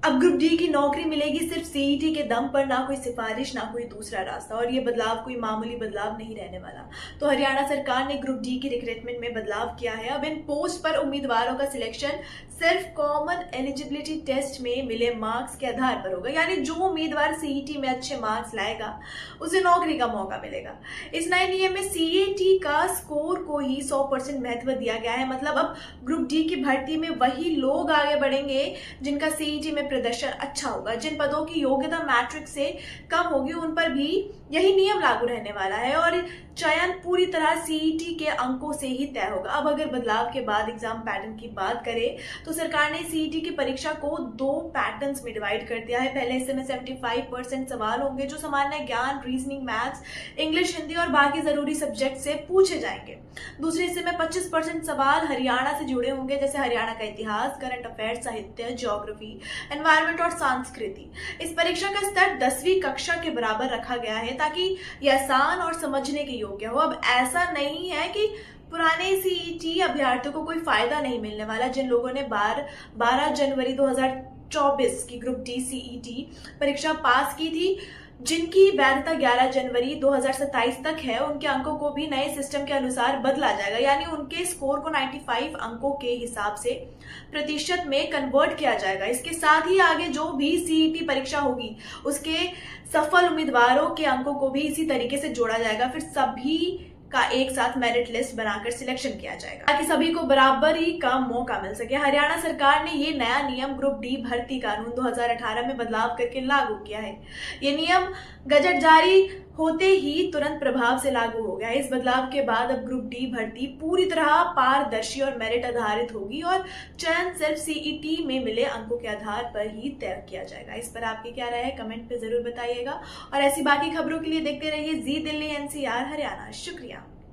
अब group D की नौकरी मिलेगी सिर्फ सीईटी के दम पर, ना कोई सिफारिश ना कोई दूसरा रास्ता। और ये बदलाव कोई मामूली बदलाव नहीं रहने वाला। तो हरियाणा सरकार ने ग्रुप डी की रिक्रूटमेंट में बदलाव किया है। अब इन पोस्ट पर उम्मीदवारों का सिलेक्शन सिर्फ कॉमन एलिजिबिलिटी टेस्ट में मिले मार्क्स के आधार पर होगा। यानी जो उम्मीदवार सीईटी में अच्छे मार्क्स लाएगा उसे नौकरी का मौका मिलेगा। इस नए नियम में सीईटी का स्कोर को ही 100% महत्व दिया गया है। मतलब अब ग्रुप डी की भर्ती में वही लोग आगे बढ़ेंगे जिनका सीईटी में प्रदर्शन अच्छा होगा। जिन पदों की योग्यता मैट्रिक से कम होगी उन पर भी यही नियम लागू रहने वाला है और चयन पूरी तरह सीईटी के अंकों से ही तय होगा। अब अगर बदलाव के बाद एग्जाम पैटर्न की बात करें तो सरकार ने सीईटी की परीक्षा को 2 पैटर्न्स में डिवाइड कर दिया है। पहले हिस्से में 75% सवाल होंगे जो सामान्य ज्ञान, रीजनिंग, मैथ्स, इंग्लिश, हिंदी और बाकी जरूरी सब्जेक्ट से पूछे जाएंगे। दूसरे हिस्से में 25% सवाल हरियाणा से जुड़े होंगे, जैसे हरियाणा का इतिहास, करंट अफेयर्स, साहित्य, ज्योग्राफी, एनवायरमेंट और संस्कृति। इस परीक्षा का स्तर 10वीं कक्षा के बराबर रखा गया है ताकि यह आसान और समझने के योग्य हो। अब ऐसा नहीं है कि पुराने सीईटी अभ्यर्थियों को कोई फायदा नहीं मिलने वाला। जिन लोगों ने 12 जनवरी 2024 की ग्रुप डी सीईटी परीक्षा पास की थी, जिनकी वैधता 11 जनवरी 2027 तक है, उनके अंकों को भी नए सिस्टम के अनुसार बदला जाएगा। यानी उनके स्कोर को 95 अंकों के हिसाब से प्रतिशत में कन्वर्ट किया जाएगा। इसके साथ ही आगे जो भी सीईटी परीक्षा होगी उसके सफल उम्मीदवारों के अंकों को भी इसी तरीके से जोड़ा जाएगा। फिर सभी का एक साथ मेरिट लिस्ट बनाकर सिलेक्शन किया जाएगा ताकि सभी को बराबरी का मौका मिल सके। हरियाणा सरकार ने ये नया नियम ग्रुप डी भर्ती कानून 2018 में बदलाव करके लागू किया है। ये नियम गजट जारी होते ही तुरंत प्रभाव से लागू हो गया है। इस बदलाव के बाद अब ग्रुप डी भर्ती पूरी तरह पारदर्शी और मेरिट आधारित होगी और चयन सिर्फ सीईटी में मिले अंकों के आधार पर ही तय किया जाएगा। इस पर आपकी क्या राय है, कमेंट पे जरूर बताइएगा। और ऐसी बाकी खबरों के लिए देखते रहिए जी दिल्ली एनसीआर हरियाणा। शुक्रिया।